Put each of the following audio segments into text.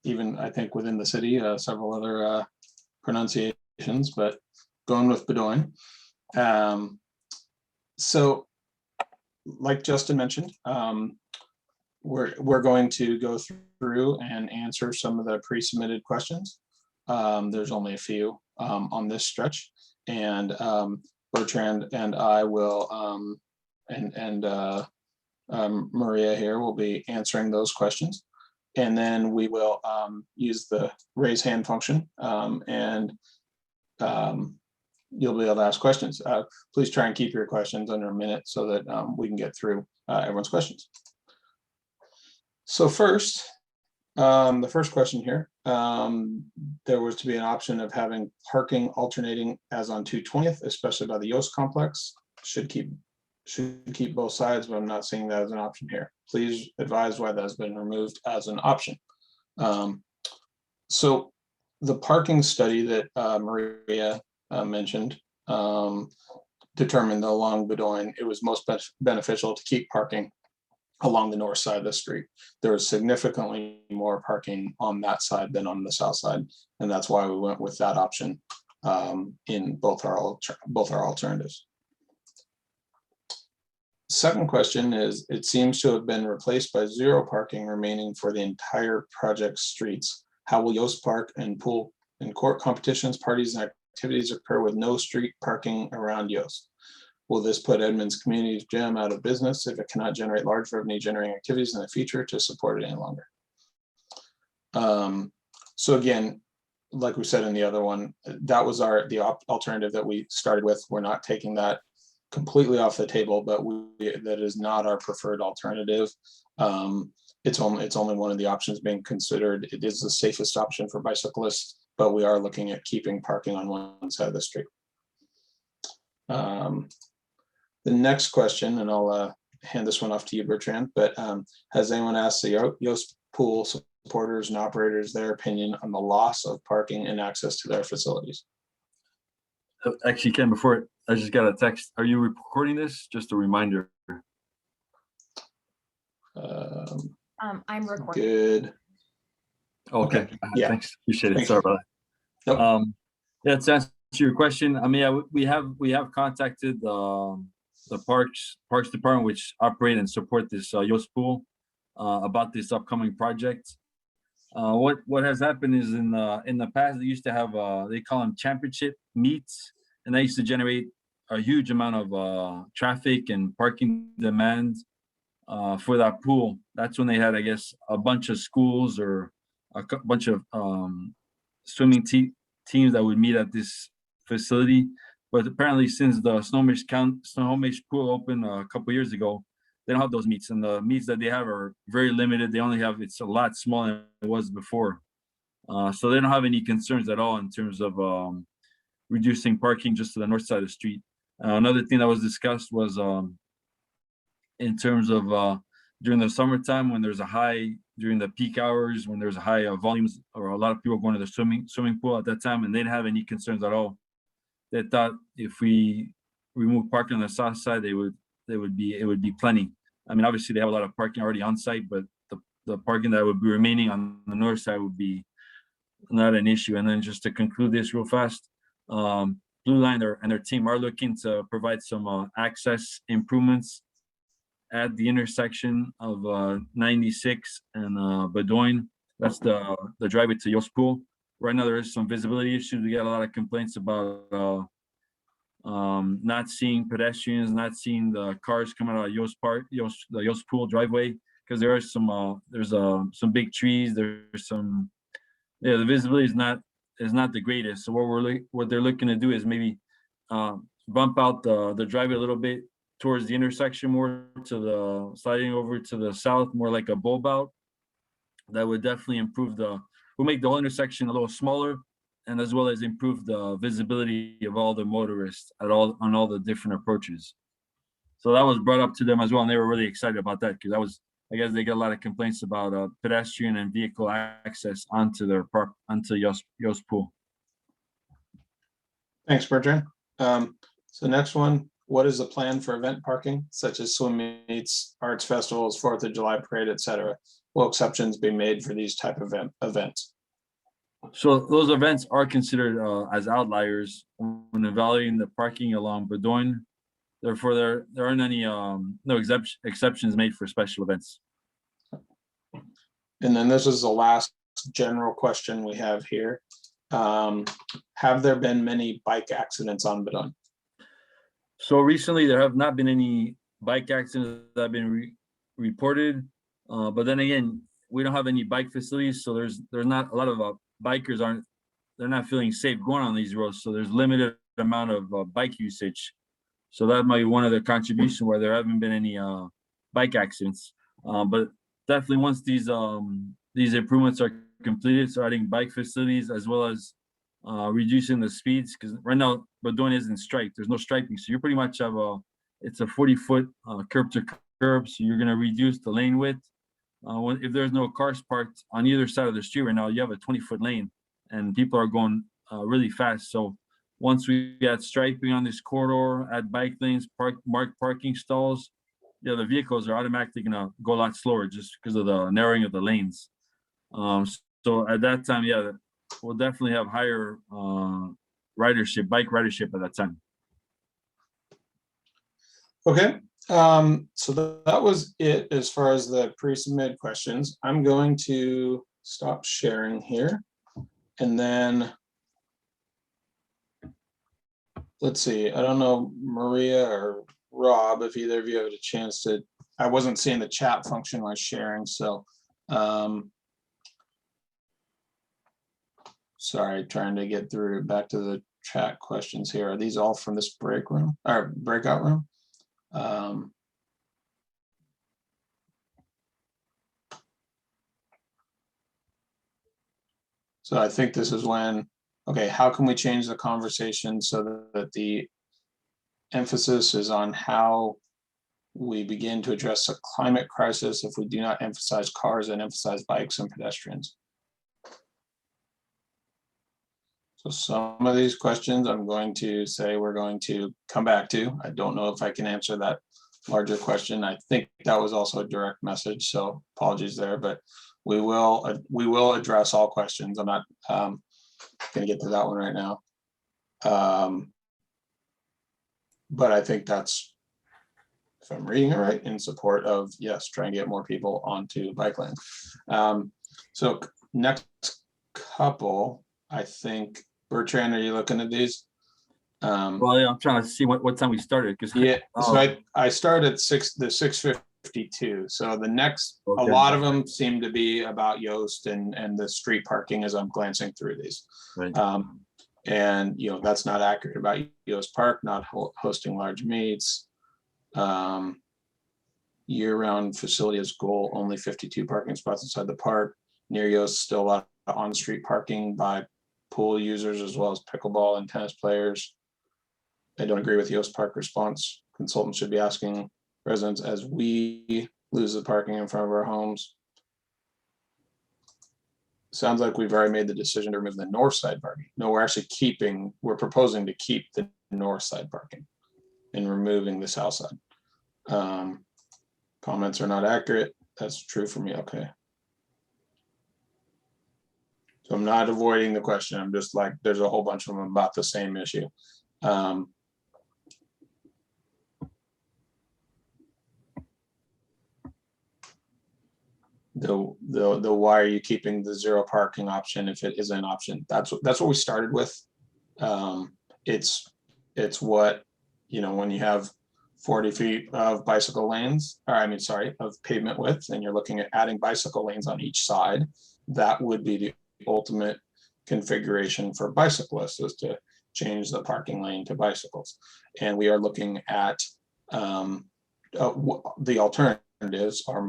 even I think within the city, several other pronunciations, but going with Bowdoin. So like Justin mentioned, we're going to go through and answer some of the pre-submitted questions. There's only a few on this stretch, and Bertrand and I will, Maria here will be answering those questions. And then we will use the raise hand function, and you'll be able to ask questions. Please try and keep your questions under a minute so that we can get through everyone's questions. So first, the first question here, there was to be an option of having parking alternating as on 220th, especially by the Yoast complex. Should keep both sides, but I'm not seeing that as an option here. Please advise why that has been removed as an option. So the parking study that Maria mentioned determined along Bowdoin, it was most beneficial to keep parking along the north side of the street. There was significantly more parking on that side than on the south side, and that's why we went with that option in both our alternatives. Second question is, it seems to have been replaced by zero parking remaining for the entire project streets. How will Yoast Park and pool and court competitions, parties, and activities occur with no street parking around Yoast? Will this put Edmonds Community Gym out of business if it cannot generate large revenue generating activities in the future to support it any longer? So again, like we said in the other one, that was the alternative that we started with. We're not taking that completely off the table, but that is not our preferred alternative. It's only one of the options being considered. It is the safest option for bicyclists, but we are looking at keeping parking on one side of the street. The next question, and I'll hand this one off to you, Bertrand, but has anyone asked the Yoast Pool supporters and operators their opinion on the loss of parking and access to their facilities? Actually, Ken, before I just got a text. Are you recording this? Just a reminder. I'm recording. Good. Okay. Yeah. Thanks. Appreciate it. Thanks. Sorry about that. Nope. Yeah, to answer your question, I mean, we have contacted the Parks Department, which operate and support this Yoast Pool, about this upcoming project. What has happened is in the past they used to have they call them championship meets, and they used to generate a huge amount of traffic and parking demand for that pool. That's when they had, I guess, a bunch of schools or a bunch of swimming teams that would meet at this facility. But apparently, since the Snohomish pool opened a couple years ago, they don't have those meets, and the meets that they have are very limited. They only have, it's a lot smaller than it was before. So they don't have any concerns at all in terms of reducing parking just to the north side of the street. Another thing that was discussed was in terms of during the summertime, when there's a high, during the peak hours, when there's a high volumes or a lot of people going to the swimming pool at that time, and they didn't have any concerns at all. They thought if we remove parking on the south side, it would be plenty. I mean, obviously they have a lot of parking already on site, but the parking that would be remaining on the north side would be not an issue. And then just to conclude this real fast, Blue Line and their team are looking to provide some access improvements at the intersection of 96 and Bowdoin. That's the driveway to Yoast Pool. Right now there is some visibility issues. We get a lot of complaints about not seeing pedestrians, not seeing the cars coming out of the Yoast Pool driveway, because there are some big trees. There's some, the visibility is not the greatest. So what they're looking to do is maybe bump out the driveway a little bit towards the intersection, more to the sliding over to the south, more like a bulb out. That would definitely improve will make the whole intersection a little smaller, and as well as improve the visibility of all the motorists on all the different approaches. So that was brought up to them as well, and they were really excited about that, because I guess they get a lot of complaints about pedestrian and vehicle access onto their park, onto Yoast Pool. Thanks, Bertrand. So next one, what is the plan for event parking, such as swim meets, arts festivals, 4th of July parade, etc.? Will exceptions be made for these type of events? So those events are considered as outliers when evaluating the parking along Bowdoin. Therefore, there aren't any no exceptions made for special events. And then this is the last general question we have here. Have there been many bike accidents on Bedan? So recently, there have not been any bike accidents that have been reported. But then again, we don't have any bike facilities, so there's not a lot of bikers they're not feeling safe going on these roads. So there's limited amount of bike usage. So that might be one of the contributions where there haven't been any bike accidents. But definitely once these improvements are completed, so adding bike facilities as well as reducing the speeds, because right now Bowdoin isn't striped. There's no striping, so you pretty much have it's a 40-foot curb to curb. So you're gonna reduce the lane width. If there's no cars parked on either side of the street right now, you have a 20-foot lane, and people are going really fast. So once we add striping on this corridor, add bike lanes, marked parking stalls, yeah, the vehicles are automatically gonna go a lot slower just because of the narrowing of the lanes. So at that time, yeah, we'll definitely have higher bike ridership at that time. Okay, so that was it as far as the pre-submitted questions. I'm going to stop sharing here, and then let's see. I don't know, Maria or Rob, if either of you have a chance to. I wasn't seeing the chat function while sharing, so sorry, trying to get through back to the chat questions here. Are these all from this breakout room? So I think this is when, okay, how can we change the conversation so that the emphasis is on how we begin to address the climate crisis if we do not emphasize cars and emphasize bikes and pedestrians? So some of these questions I'm going to say we're going to come back to. I don't know if I can answer that larger question. I think that was also a direct message, so apologies there, but we will address all questions. I'm not going to get to that one right now. But I think that's, if I'm reading it right, in support of, yes, trying to get more people onto bike lanes. So next couple, I think, Bertrand, are you looking at these? Well, yeah, I'm trying to see what time we started. Yeah, so I started the 6:52. So the next, a lot of them seem to be about Yoast and the street parking as I'm glancing through these. Right. And that's not accurate about Yoast Park, not hosting large meets. Year-round facility as goal, only 52 parking spots inside the park. Near Yoast, still a lot of on-street parking by pool users as well as pickleball and tennis players. I don't agree with Yoast Park response. Consultants should be asking residents as we lose the parking in front of our homes. Sounds like we've already made the decision to remove the north side parking. No, we're proposing to keep the north side parking and removing the south side. Comments are not accurate. That's true for me. Okay. So I'm not avoiding the question. I'm just like, there's a whole bunch of them about the same issue. The why are you keeping the zero parking option if it is an option? That's what we started with. It's what, when you have 40 feet of bicycle lanes, of pavement width, and you're looking at adding bicycle lanes on each side, that would be the ultimate configuration for bicyclists, is to change the parking lane to bicycles. And we are looking at the alternatives are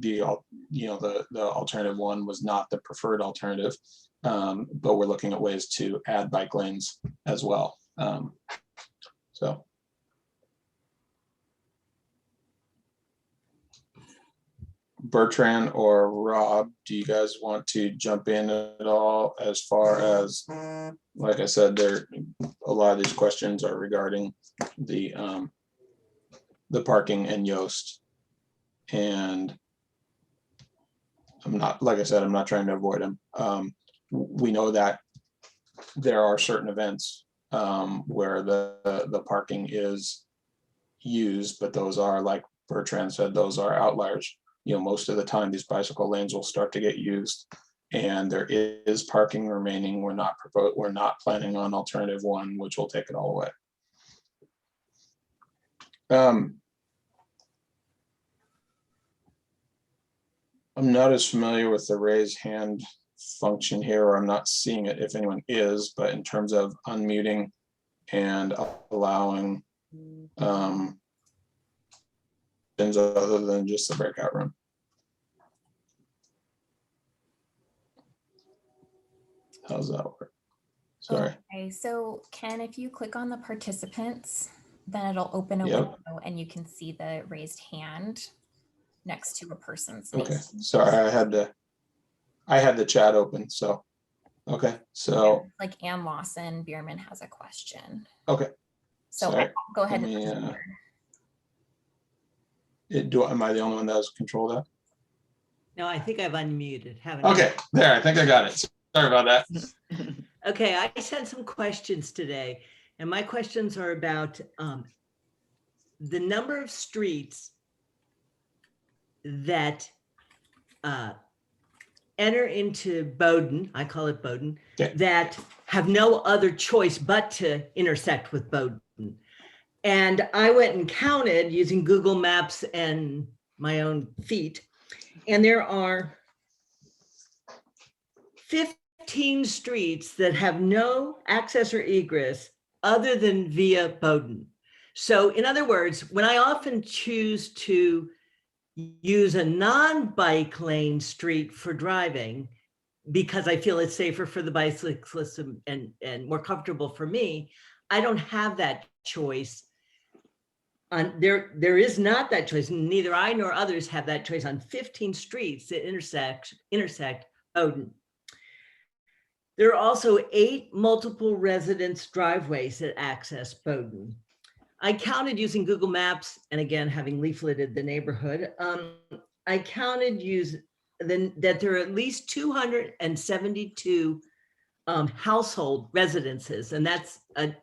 the alternative one was not the preferred alternative, but we're looking at ways to add bike lanes as well. So. Bertrand or Rob, do you guys want to jump in at all as far as, like I said, a lot of these questions are regarding the parking and Yoast. And I'm not, like I said, I'm not trying to avoid them. We know that there are certain events where the parking is used, but those are, like Bertrand said, those are outliers. Most of the time these bicycle lanes will start to get used and there is parking remaining. We're not planning on alternative one, which will take it all away. I'm not as familiar with the raise hand function here, or I'm not seeing it if anyone is, but in terms of unmuting and allowing things other than just the breakout room. How's that work? Sorry. Okay, so Ken, if you click on the participants, then it'll open a Yep. window and you can see the raised hand next to a person's name. Okay, sorry, I had the chat open, so, okay, so. Like Ann Lawson Bierman has a question. Okay. So Sorry. go ahead. Let me, am I the only one that has control of that? No, I think I've unmuted, haven't I? Okay, there, I think I got it. Sorry about that. Okay, I sent some questions today, and my questions are about the number of streets that enter into Bowdoin, I call it Bowdoin, Okay. that have no other choice but to intersect with Bowdoin. And I went and counted using Google Maps and my own feet, and there are 15 streets that have no access or egress other than via Bowdoin. So in other words, when I often choose to use a non-bike lane street for driving, because I feel it's safer for the bicyclist and more comfortable for me, I don't have that choice. There is not that choice. Neither I nor others have that choice on 15 streets that intersect Bowdoin. There are also 8 multiple residence driveways that access Bowdoin. I counted using Google Maps, and again, having leafleted the neighborhood, I counted that there are at least 272 household residences, and that's an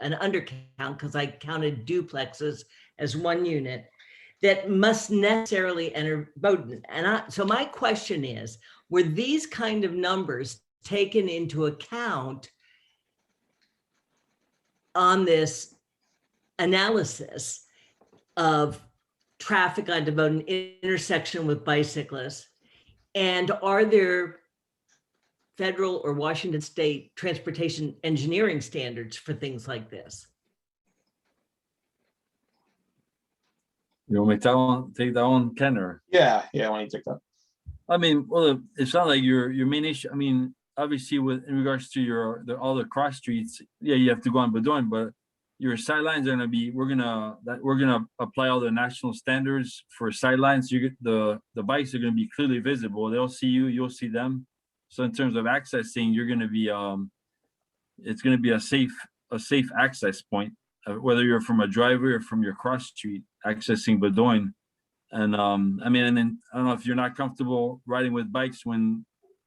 undercount because I counted duplexes as one unit that must necessarily enter Bowdoin. And so my question is, were these kind of numbers taken into account on this analysis of traffic on Bowdoin intersection with bicyclists? And are there federal or Washington state transportation engineering standards for things like this? You want me to take that one, Ken, or? Yeah, why don't you take that? I mean, well, it's not like your main issue. I mean, obviously, in regards to all the cross streets, yeah, you have to go on Bowdoin, but your sidelines are gonna be. We're gonna apply all the national standards for sidelines. You get the bikes are gonna be clearly visible. They'll see you, you'll see them. So in terms of accessing, you're gonna be it's gonna be a safe access point, whether you're from a driveway or from your cross street accessing Bowdoin. And I mean, and then I don't know if you're not comfortable riding with bikes when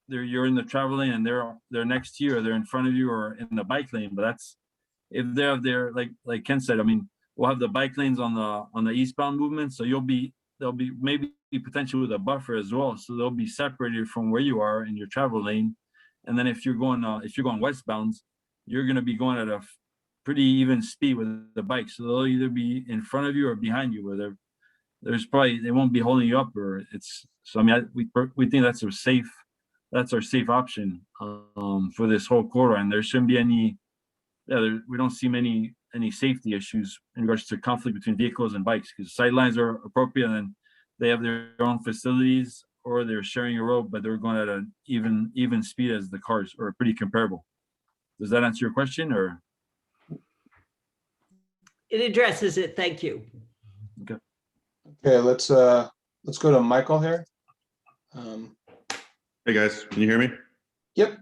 you're in the travel lane and they're next to you or they're in front of you or in the bike lane. But that's if they're like Ken said. I mean, we'll have the bike lanes on the eastbound movement, so they'll be maybe potentially with a buffer as well. So they'll be separated from where you are in your travel lane. And then if you're going westbound, you're going to be going at a pretty even speed with the bike. So they'll either be in front of you or behind you, where they won't be holding you up, or it's. So I mean, we think that's our safe option for this whole corridor, and there shouldn't be any. Yeah, we don't see any safety issues in regards to conflict between vehicles and bikes, because sidelines are appropriate and they have their own facilities, or they're sharing a road, but they're going at an even speed as the cars, or pretty comparable. Does that answer your question, or? It addresses it. Thank you. Okay, let's let's go to Michael here. Hey guys, can you hear me? Yep.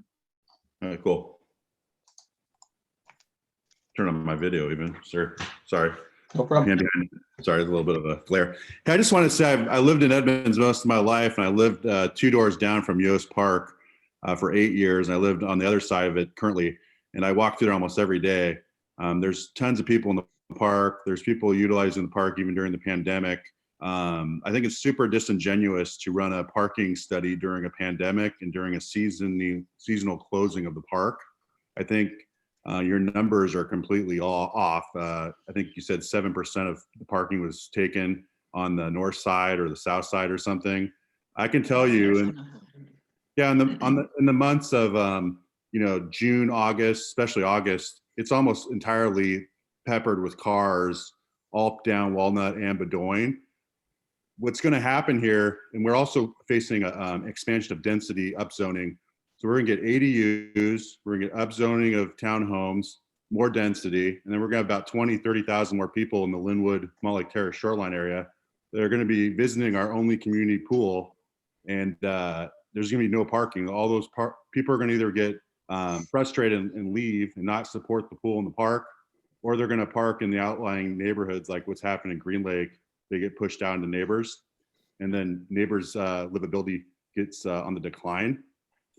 All right, cool. Turn on my video even, sir. Sorry. No problem. Sorry, there's a little bit of a flare. Hey, I just want to say I lived in Edmonds most of my life, and I lived 2 doors down from Yost Park for 8 years, and I lived on the other side of it currently, and I walk through there almost every day. There's tons of people in the park. There's people utilizing the park even during the pandemic. I think it's super disingenuous to run a parking study during a pandemic and during a seasonal closing of the park. I think your numbers are completely off. I think you said 7% of the parking was taken on the north side or the south side or something. I can tell you, in the months of June, August, especially August, it's almost entirely peppered with cars all down Walnut and Bowdoin. What's going to happen here, and we're also facing an expansion of density upzoning. So we're going to get ADUs, we're going to get upzoning of townhomes, more density, and then we're going to have about 20, 30,000 more people in the Linwood, Mall Lake Terrace shoreline area that are going to be visiting our only community pool. And there's going to be no parking. All those people are going to either get frustrated and leave and not support the pool in the park, or they're going to park in the outlying neighborhoods like what's happened in Green Lake. They get pushed down to neighbors, and then neighbors' livability gets on the decline.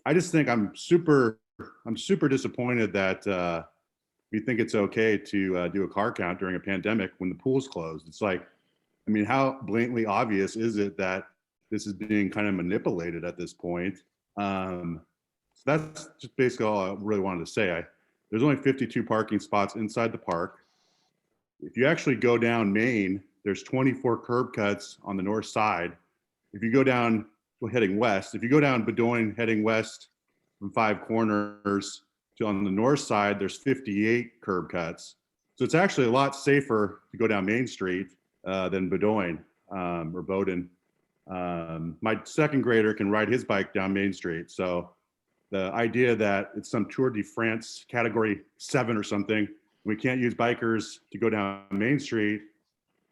I just think I'm super disappointed that we think it's okay to do a car count during a pandemic when the pool's closed. It's like, I mean, how blatantly obvious is it that this is being kind of manipulated at this point? So that's just basically all I really wanted to say. There's only 52 parking spots inside the park. If you actually go down Main, there's 24 curb cuts on the north side. If you go down heading west, if you go down Bowdoin heading west from Five Corners to on the north side, there's 58 curb cuts. So it's actually a lot safer to go down Main Street than Bowdoin or Bowdoin. My second grader can ride his bike down Main Street. So the idea that it's some Tour de France category 7 or something, we can't use bikers to go down Main Street,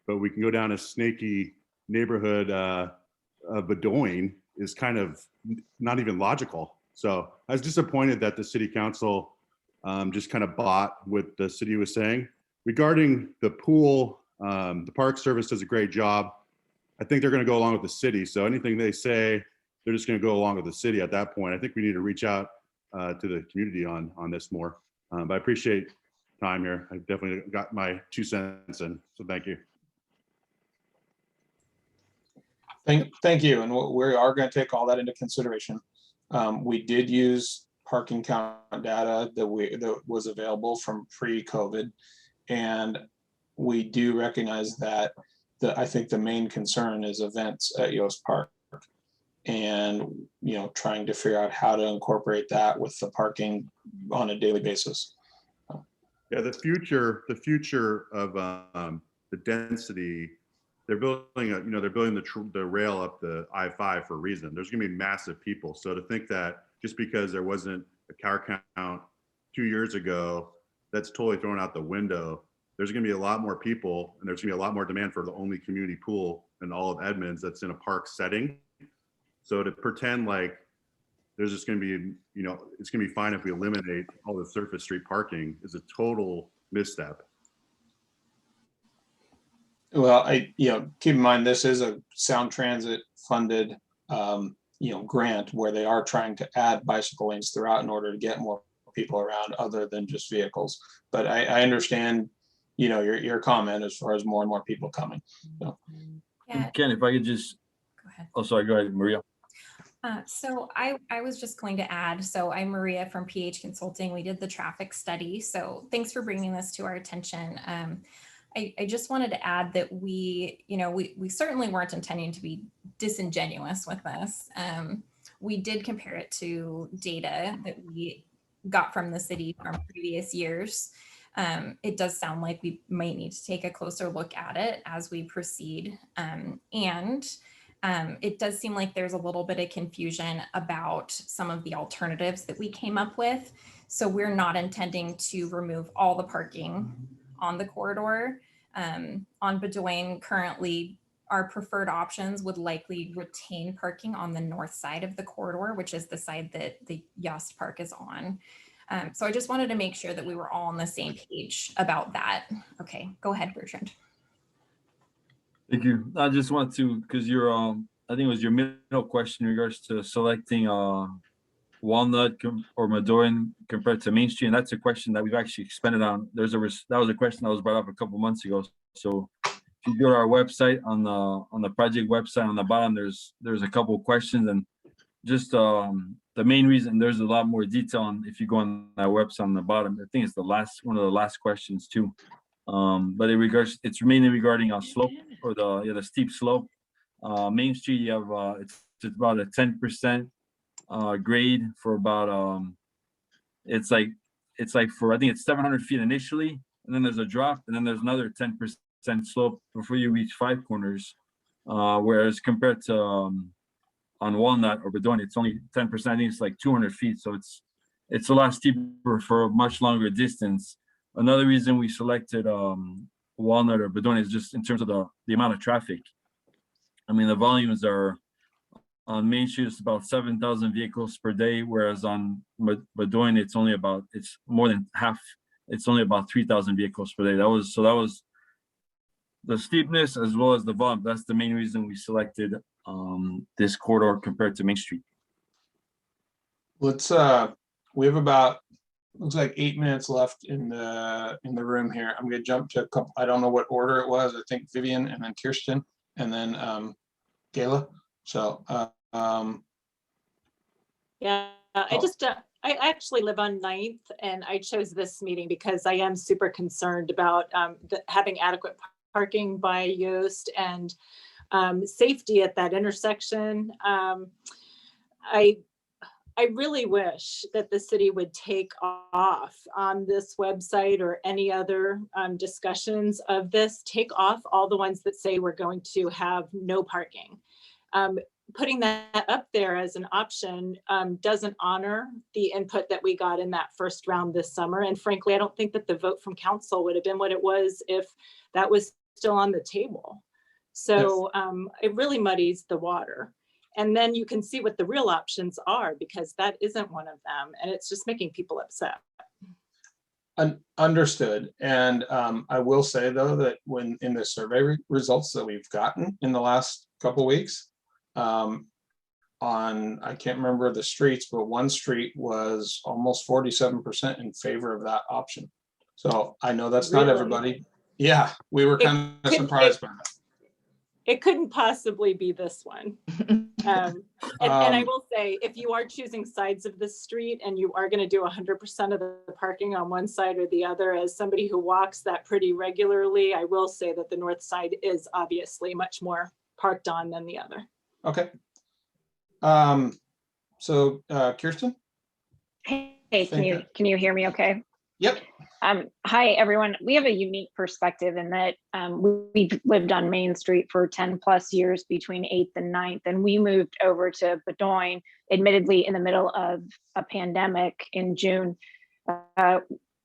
but we can go down a snaky neighborhood of Bowdoin is kind of not even logical. So I was disappointed that the city council just kind of bought what the city was saying. Regarding the pool, the Park Service does a great job. I think they're going to go along with the city. So anything they say, they're just going to go along with the city at that point. I think we need to reach out to the community on this more. But I appreciate time here. I definitely got my 2 cents in. So thank you. Thank you. And we are going to take all that into consideration. We did use parking count data that was available from pre-COVID, and we do recognize that I think the main concern is events at Yost Park, and trying to figure out how to incorporate that with the parking on a daily basis. Yeah, the future of the density. They're building the rail up the I-5 for a reason. There's going to be massive people. So to think that just because there wasn't a car count 2 years ago, that's totally thrown out the window. There's going to be a lot more people, and there's going to be a lot more demand for the only community pool in all of Edmonds that's in a park setting. So to pretend like there's just going to be, it's going to be fine if we eliminate all the surface street parking is a total misstep. Well, keep in mind, this is a Sound Transit funded, grant where they are trying to add bicycle lanes throughout in order to get more people around other than just vehicles. But I understand, your comment as far as more and more people coming. So. Yeah. Ken, if I could just, Go ahead. oh, sorry, go ahead, Maria. So I was just going to add, so I'm Maria from PH Consulting. We did the traffic study. So thanks for bringing this to our attention. I just wanted to add that we certainly weren't intending to be disingenuous with this. We did compare it to data that we got from the city from previous years. It does sound like we might need to take a closer look at it as we proceed. It does seem like there's a little bit of confusion about some of the alternatives that we came up with. So we're not intending to remove all the parking on the corridor. On Bowdoin, currently our preferred options would likely retain parking on the north side of the corridor, which is the side that the Yost Park is on. So I just wanted to make sure that we were all on the same page about that. Okay, go ahead, Bertrand. Thank you. I just want to, because your, I think it was your middle question in regards to selecting Walnut or Bowdoin compared to Main Street, and that's a question that we've actually expanded on. That was a question that was brought up a couple months ago. So if you go to our website on the project website on the bottom, there's a couple of questions, and just the main reason, there's a lot more detail on if you go on that website on the bottom. I think it's one of the last questions too. But it's mainly regarding a slope or the steep slope. Main Street, you have it's about a 10% grade for about it's like for, I think it's 700 feet initially, and then there's a drop, and then there's another 10% slope before you reach Five Corners. Whereas compared to on Walnut or Bowdoin, it's only 10%. I think it's like 200 feet, so it's a lot steeper for a much longer distance. Another reason we selected Walnut or Bowdoin is just in terms of the amount of traffic. I mean, the volumes are on Main Street, it's about 7,000 vehicles per day, whereas on Bowdoin, it's more than half. It's only about 3,000 vehicles per day. That was the steepness as well as the volume. That's the main reason we selected this corridor compared to Main Street. Let's we have about, looks like 8 minutes left in the room here. I'm gonna jump to a couple, I don't know what order it was. I think Vivian and then Kirsten and then Gayla. So yeah, I actually live on 9th, and I chose this meeting because I am super concerned about having adequate parking by Yost and safety at that intersection. I really wish that the city would take off on this website or any other discussions of this, take off all the ones that say we're going to have no parking. Putting that up there as an option doesn't honor the input that we got in that first round this summer. And frankly, I don't think that the vote from council would have been what it was if that was still on the table. So it really muddies the water. And then you can see what the real options are, because that isn't one of them. And it's just making people upset. Understood. And I will say, though, that when in the survey results that we've gotten in the last couple of weeks, on, I can't remember the streets, but one street was almost 47% in favor of that option. So I know that's not everybody. Yeah, we were kind of surprised by that. It couldn't possibly be this one. And I will say, if you are choosing sides of the street and you are going to do 100% of the parking on one side or the other, as somebody who walks that pretty regularly, I will say that the north side is obviously much more parked on than the other. Okay. So Kirsten? Hey, can you hear me okay? Yep. Hi, everyone. We have a unique perspective in that we've lived on Main Street for 10 plus years between 8th and 9th, and we moved over to Bowdoin, admittedly in the middle of a pandemic in June.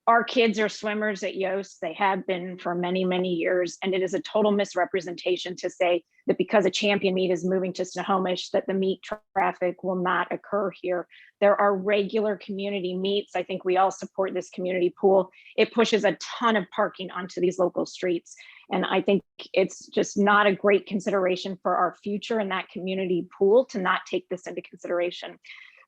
Our kids are swimmers at Yost. They have been for many, many years, and it is a total misrepresentation to say that because a champion meet is moving to Snohomish, that the meet traffic will not occur here. There are regular community meets. I think we all support this community pool. It pushes a ton of parking onto these local streets. And I think it's just not a great consideration for our future in that community pool to not take this into consideration.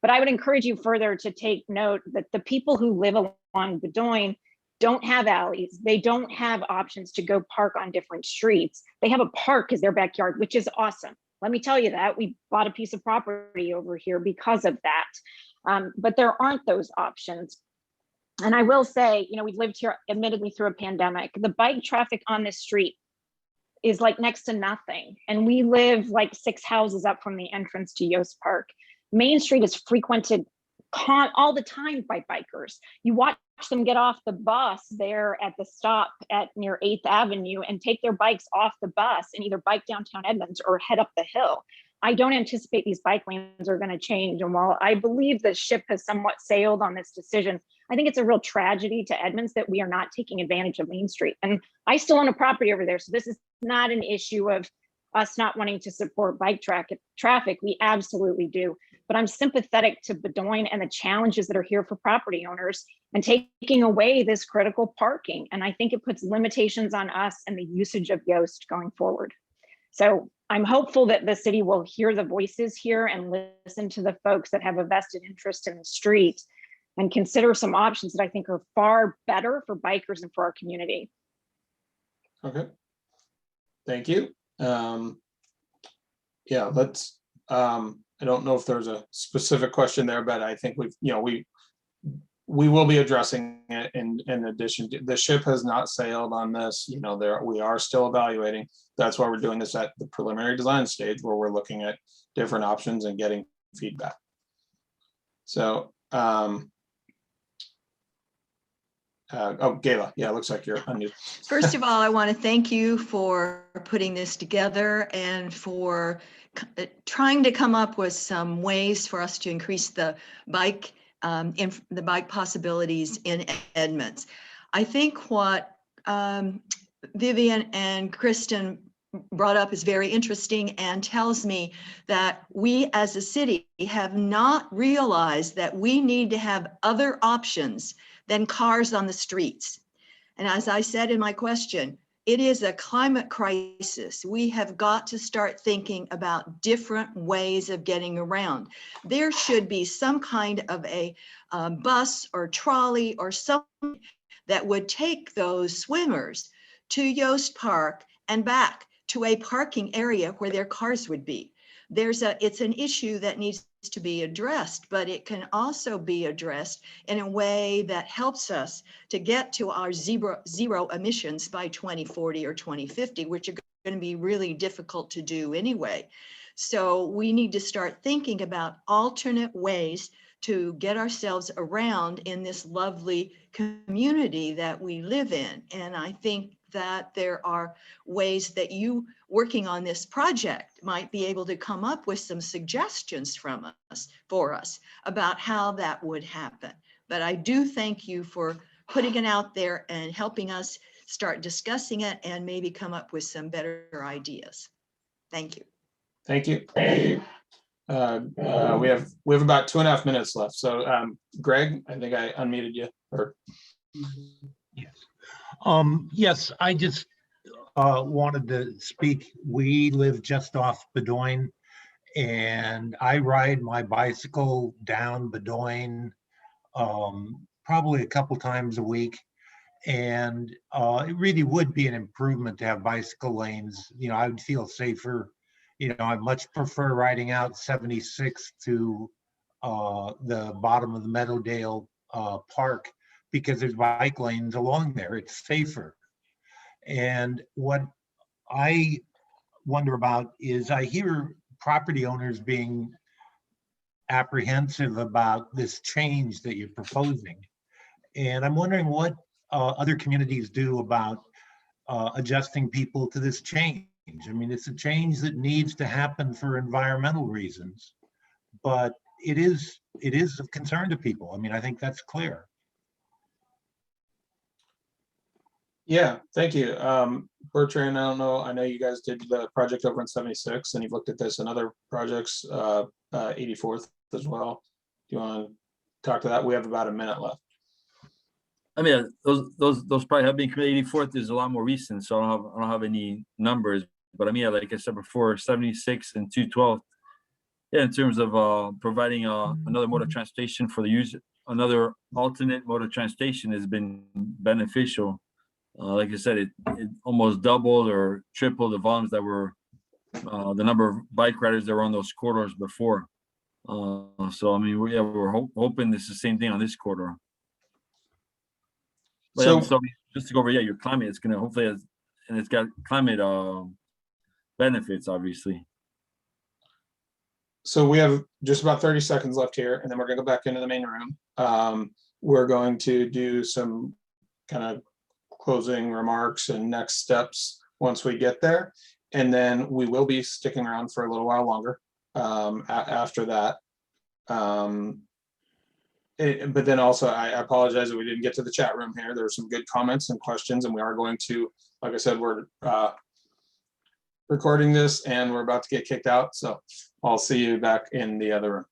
But I would encourage you further to take note that the people who live along Bowdoin don't have alleys. They don't have options to go park on different streets. They have a park as their backyard, which is awesome. Let me tell you that. We bought a piece of property over here because of that. But there aren't those options. And I will say, we've lived here admittedly through a pandemic. The bike traffic on this street is like next to nothing. And we live like 6 houses up from the entrance to Yost Park. Main Street is frequented all the time by bikers. You watch them get off the bus there at the stop near 8th Avenue and take their bikes off the bus and either bike downtown Edmonds or head up the hill. I don't anticipate these bike lanes are going to change. And while I believe the ship has somewhat sailed on this decision, I think it's a real tragedy to Edmonds that we are not taking advantage of Main Street. And I still own a property over there. So this is not an issue of us not wanting to support bike traffic, we absolutely do. But I'm sympathetic to Bowdoin and the challenges that are here for property owners and taking away this critical parking. And I think it puts limitations on us and the usage of Yoast going forward. So I'm hopeful that the city will hear the voices here and listen to the folks that have a vested interest in the street and consider some options that I think are far better for bikers and for our community. Okay. Thank you. Yeah, let's, I don't know if there's a specific question there, but I think we will be addressing it in addition to, the ship has not sailed on this, we are still evaluating. That's why we're doing this at the preliminary design stage where we're looking at different options and getting feedback. So, Gayla, yeah, it looks like you're unmuted. First of all, I want to thank you for putting this together and for trying to come up with some ways for us to increase the bike possibilities in Edmonds. I think what Vivian and Kristen brought up is very interesting and tells me that we as a city have not realized that we need to have other options than cars on the streets. And as I said in my question, it is a climate crisis. We have got to start thinking about different ways of getting around. There should be some kind of a bus or trolley or something that would take those swimmers to Yoast Park and back to a parking area where their cars would be. It's an issue that needs to be addressed, but it can also be addressed in a way that helps us to get to our zero emissions by 2040 or 2050, which are going to be really difficult to do anyway. So we need to start thinking about alternate ways to get ourselves around in this lovely community that we live in. And I think that there are ways that you working on this project might be able to come up with some suggestions for us about how that would happen. But I do thank you for putting it out there and helping us start discussing it and maybe come up with some better ideas. Thank you. Thank you. We have about 2.5 minutes left. So Greg, I think I unmuted you. Yes. Yes, I just wanted to speak. We live just off Bowdoin, and I ride my bicycle down Bowdoin probably a couple times a week. And it really would be an improvement to have bicycle lanes. I would feel safer. I much prefer riding out 76 to the bottom of the Meadowdale Park because there's bike lanes along there. It's safer. And what I wonder about is I hear property owners being apprehensive about this change that you're proposing. And I'm wondering what other communities do about adjusting people to this change. I mean, it's a change that needs to happen for environmental reasons, but it is of concern to people. I mean, I think that's clear. Yeah, thank you. Bertrand, I don't know, I know you guys did the project over in 76 and you've looked at this and other projects, 84th as well. Do you want to talk to that? We have about a minute left. I mean, those probably have been committed. 84th is a lot more recent, so I don't have any numbers. But I mean, like I said before, 76 and 212, yeah, in terms of providing another mode of transportation for the user, another alternate mode of transportation has been beneficial. Like I said, it almost doubled or tripled the volumes that were the number of bike riders that were on those corridors before. So I mean, we're hoping it's the same thing on this corridor. But so just to go over, yeah, your climate, it's gonna hopefully, and it's got climate benefits, obviously. So we have just about 30 seconds left here, and then we're gonna go back into the main room. We're going to do some kind of closing remarks and next steps once we get there. And then we will be sticking around for a little while longer after that. But then also, I apologize that we didn't get to the chat room here. There were some good comments and questions, and we are going to, like I said, we're recording this and we're about to get kicked out. So I'll see you back in the other room.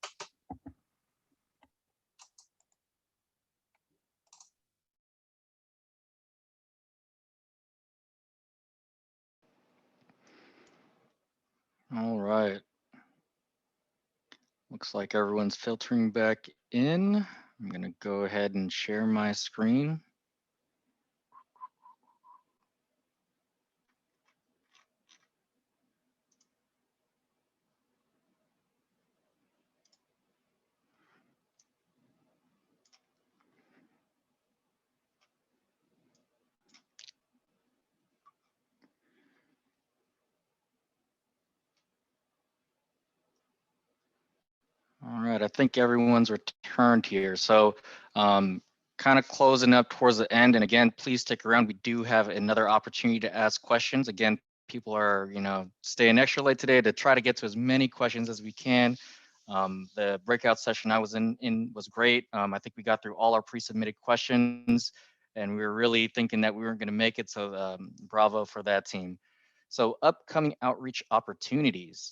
All right. Looks like everyone's filtering back in. I'm going to go ahead and share my screen. All right, I think everyone's returned here. So kind of closing up towards the end. And again, please stick around. We do have another opportunity to ask questions. Again, people are, staying extra late today to try to get to as many questions as we can. The breakout session I was in was great. I think we got through all our pre-submitted questions and we were really thinking that we weren't going to make it. So bravo for that team. So upcoming outreach opportunities.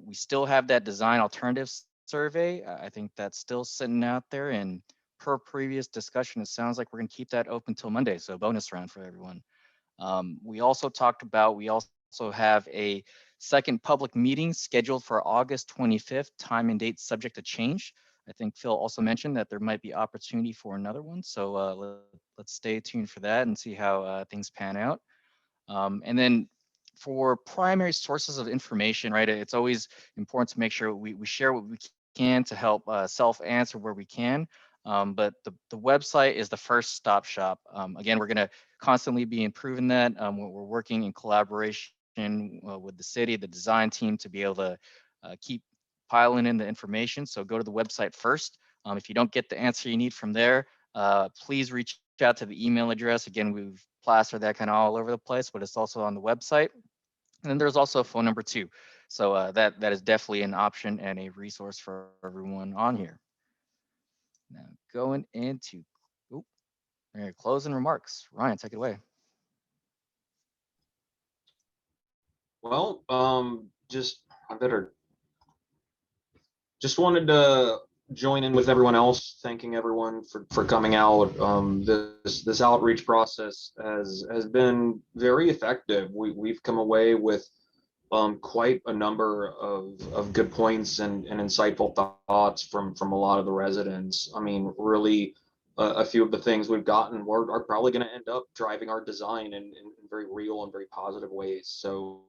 We still have that design alternatives survey. I think that's still sitting out there, and per previous discussion, it sounds like we're going to keep that open till Monday. So bonus round for everyone. We also talked about, we also have a second public meeting scheduled for August 25th, time and date subject to change. I think Phil also mentioned that there might be opportunity for another one. So let's stay tuned for that and see how things pan out. And then for primary sources of information, right, it's always important to make sure we share what we can to help self-answer where we can. But the website is the first stop shop. Again, we're going to constantly be improving that. We're working in collaboration with the city, the design team, to be able to keep piling in the information. So go to the website first. If you don't get the answer you need from there, please reach out to the email address. Again, we've plastered that kind of all over the place, but it's also on the website. And then there's also a phone number too. So that is definitely an option and a resource for everyone on here. Now going into closing remarks. Ryan, take it away. Well, just wanted to join in with everyone else, thanking everyone for coming out. This outreach process has been very effective. We've come away with quite a number of good points and insightful thoughts from a lot of the residents. I mean, really, a few of the things we've gotten are probably going to end up driving our design in very real and very positive ways. So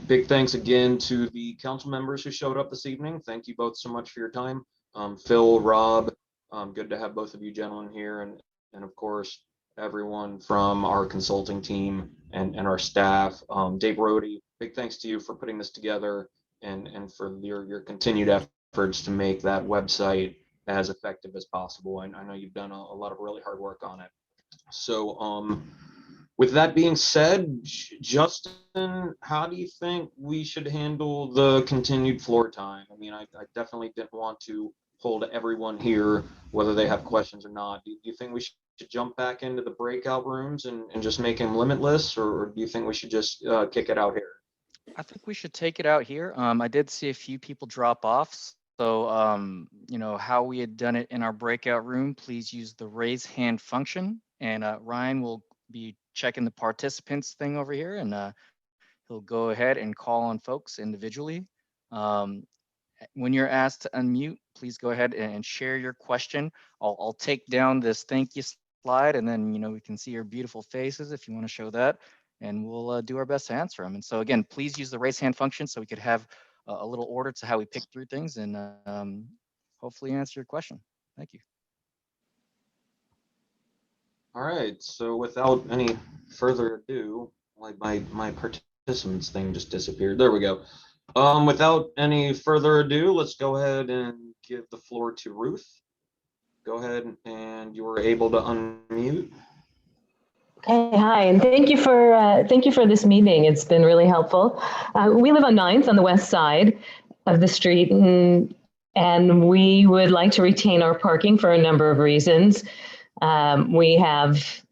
big thanks again to the council members who showed up this evening. Thank you both so much for your time. Phil, Rob, good to have both of you gentlemen here, and of course everyone from our consulting team and our staff. Dave Rohde, big thanks to you for putting this together and for your continued efforts to make that website as effective as possible. I know you've done a lot of really hard work on it. So with that being said, Justin, how do you think we should handle the continued floor time? I mean, I definitely didn't want to hold everyone here, whether they have questions or not. Do you think we should jump back into the breakout rooms and just make them limitless, or do you think we should just kick it out here? I think we should take it out here. I did see a few people drop off. So, how we had done it in our breakout room, please use the raise hand function, and Ryan will be checking the participants thing over here, and he'll go ahead and call on folks individually. When you're asked to unmute, please go ahead and share your question. I'll take down this thank you slide, and then we can see your beautiful faces if you want to show that, and we'll do our best to answer them. And so again, please use the raise hand function so we could have a little order to how we pick through things, and hopefully answer your question. Thank you. All right, so without any further ado, like my participants thing just disappeared. There we go. Without any further ado, let's go ahead and give the floor to Ruth. Go ahead, and you were able to unmute. Okay, hi, and thank you for this meeting. It's been really helpful. We live on 9th on the west side of the street, and we would like to retain our parking for a number of reasons. We have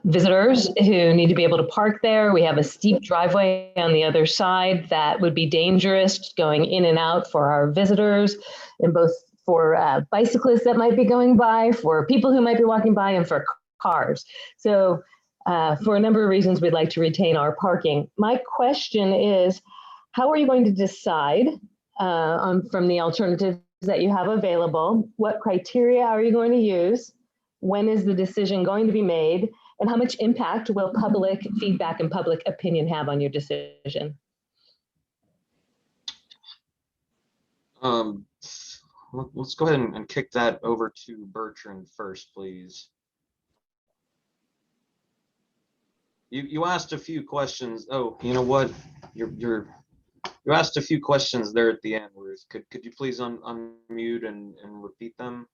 visitors who need to be able to park there. We have a steep driveway on the other side that would be dangerous going in and out for our visitors, and both for bicyclists that might be going by, for people who might be walking by, and for cars. So for a number of reasons, we'd like to retain our parking. My question is, how are you going to decide from the alternatives that you have available? What criteria are you going to use? When is the decision going to be made? And how much impact will public feedback and public opinion have on your decision? Let's go ahead and kick that over to Bertrand first, please. You asked a few questions. Oh, you know what? You asked a few questions there at the end, Ruth. Could you please unmute and repeat them?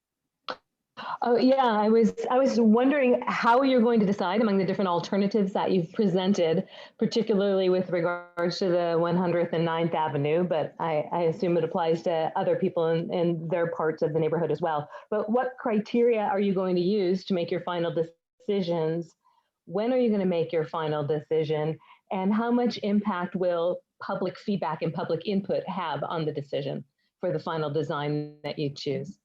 Oh yeah, I was wondering how you're going to decide among the different alternatives that you've presented, particularly with regards to the 100th and 9th Avenue, but I assume it applies to other people in their parts of the neighborhood as well. But what criteria are you going to use to make your final decisions? When are you going to make your final decision? And how much impact will public feedback and public input have on the decision for the final design that you choose?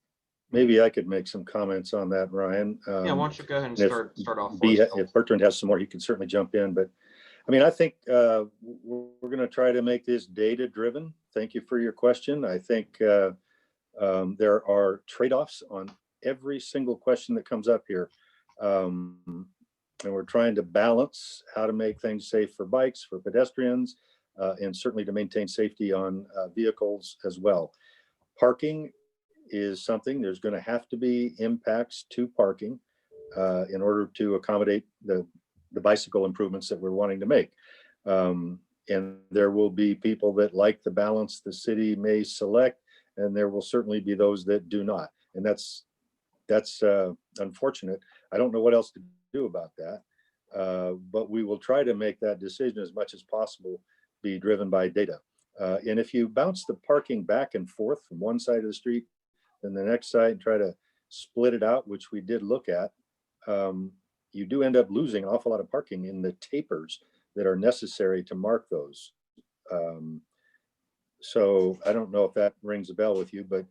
Maybe I could make some comments on that, Ryan. Yeah, why don't you go ahead and start off. If Bertrand has some more, he can certainly jump in. But I mean, I think we're going to try to make this data driven. Thank you for your question. I think there are trade-offs on every single question that comes up here. And we're trying to balance how to make things safe for bikes, for pedestrians, and certainly to maintain safety on vehicles as well. Parking is something, there's going to have to be impacts to parking in order to accommodate the bicycle improvements that we're wanting to make. And there will be people that like the balance the city may select, and there will certainly be those that do not. And that's unfortunate. I don't know what else to do about that, but we will try to make that decision as much as possible be driven by data. And if you bounce the parking back and forth from one side of the street and the next side and try to split it out, which we did look at, you do end up losing an awful lot of parking in the tapers that are necessary to mark those. So I don't know if that rings a bell with you, but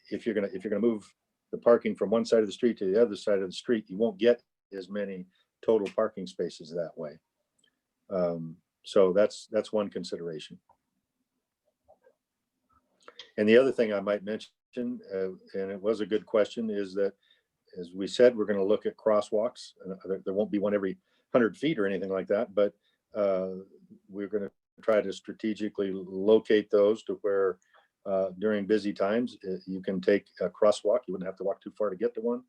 if you're gonna move the parking from one side of the street to the other side of the street, you won't get as many total parking spaces that way. So that's one consideration. And the other thing I might mention, and it was a good question, is that, as we said, we're going to look at crosswalks. There won't be one every 100 feet or anything like that, but we're going to try to strategically locate those to where during busy times you can take a crosswalk. You wouldn't have to walk too far to get to one.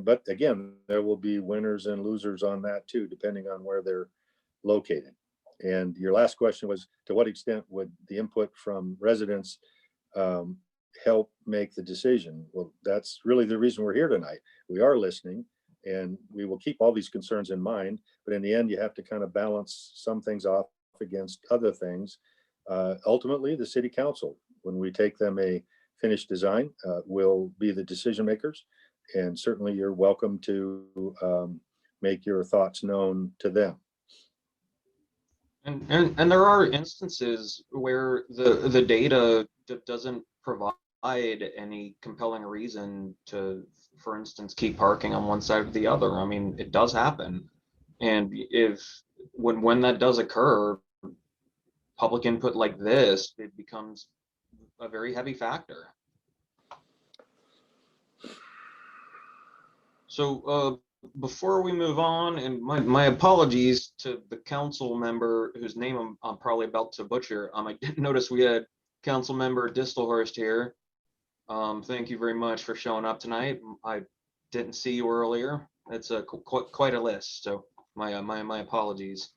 But again, there will be winners and losers on that too, depending on where they're located. And your last question was, to what extent would the input from residents help make the decision? Well, that's really the reason we're here tonight. We are listening, and we will keep all these concerns in mind, but in the end, you have to kind of balance some things off against other things. Ultimately, the city council, when we take them a finished design, will be the decision makers, and certainly you're welcome to make your thoughts known to them. And there are instances where the data doesn't provide any compelling reason to, for instance, keep parking on one side or the other. I mean, it does happen. And when that does occur, public input like this, it becomes a very heavy factor. So before we move on, and my apologies to the council member whose name I'm probably about to butcher. I did notice we had council member Distelhorst here. Thank you very much for showing up tonight. I didn't see you earlier. It's quite a list, so my apologies.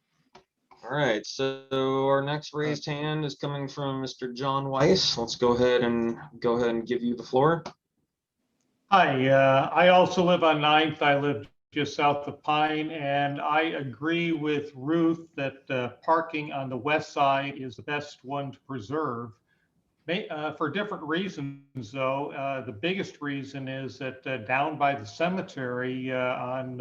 All right, so our next raised hand is coming from Mr. John Weiss. Let's go ahead and give you the floor. Hi, I also live on 9th. I live just south of Pine, and I agree with Ruth that parking on the west side is the best one to preserve. For different reasons, though. The biggest reason is that down by the cemetery on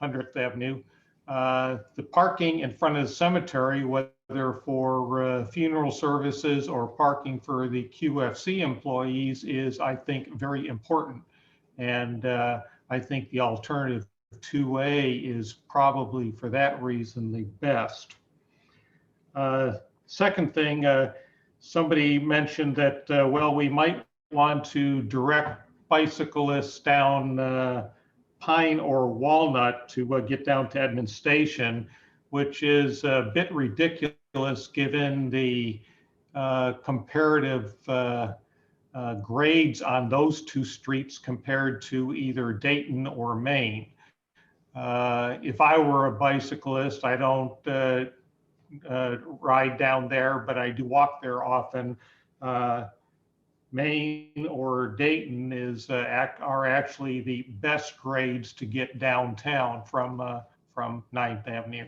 100th Avenue, the parking in front of the cemetery, whether for funeral services or parking for the QFC employees, is, I think, very important. And I think the alternative 2A is probably, for that reason, the best. Second thing, somebody mentioned that, well, we might want to direct bicyclists down Pine or Walnut to get down to Edmond Station, which is a bit ridiculous given the comparative grades on those two streets compared to either Dayton or Maine. If I were a bicyclist, I don't ride down there, but I do walk there often. Maine or Dayton are actually the best grades to get downtown from 9th Avenue.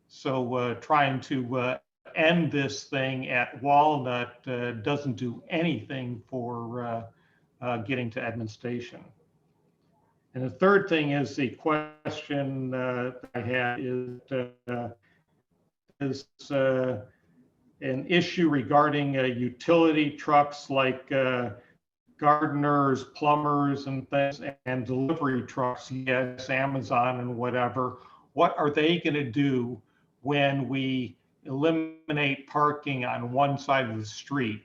So trying to end this thing at Walnut doesn't do anything for getting to Edmond Station. And the third thing is the question I had is an issue regarding utility trucks like gardeners, plumbers, and things, and delivery trucks, yes, Amazon and whatever. What are they going to do when we eliminate parking on one side of the street?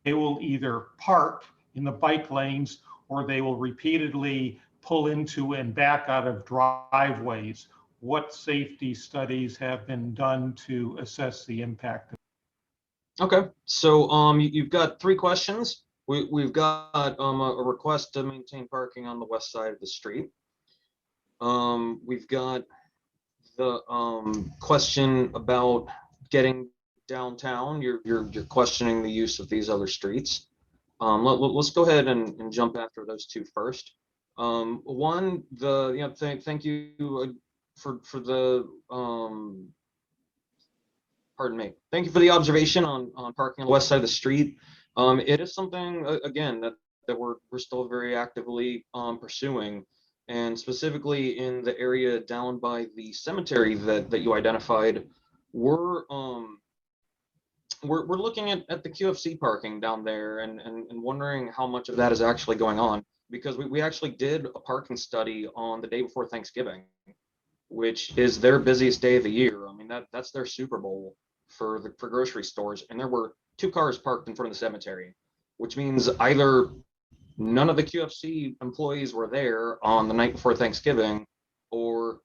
They will either park in the bike lanes, or they will repeatedly pull into and back out of driveways. What safety studies have been done to assess the impact? Okay, so you've got 3 questions. We've got a request to maintain parking on the west side of the street. We've got the question about getting downtown. You're questioning the use of these other streets. Let's go ahead and jump after those 2 first. One, thank you for the pardon me. Thank you for the observation on parking on the west side of the street. It is something, again, that we're still very actively pursuing, and specifically in the area down by the cemetery that you identified. We're looking at the QFC parking down there and wondering how much of that is actually going on, because we actually did a parking study on the day before Thanksgiving, which is their busiest day of the year. I mean, that's their Super Bowl for grocery stores, and there were 2 cars parked in front of the cemetery, which means either none of the QFC employees were there on the night before Thanksgiving, or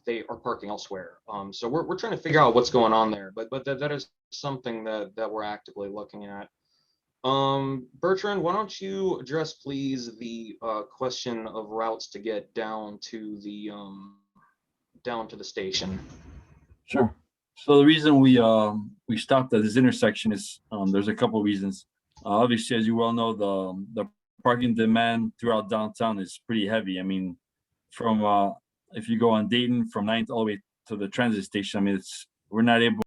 they are parking elsewhere. So we're trying to figure out what's going on there, but that is something that we're actively looking at. Bertrand, why don't you address, please, the question of routes to get down to the station? Sure. So the reason we stopped at this intersection is there's a couple of reasons. Obviously, as you well know, the parking demand throughout downtown is pretty heavy. I mean, from if you go on Dayton from 9th all the way to the transit station, I mean, we're not able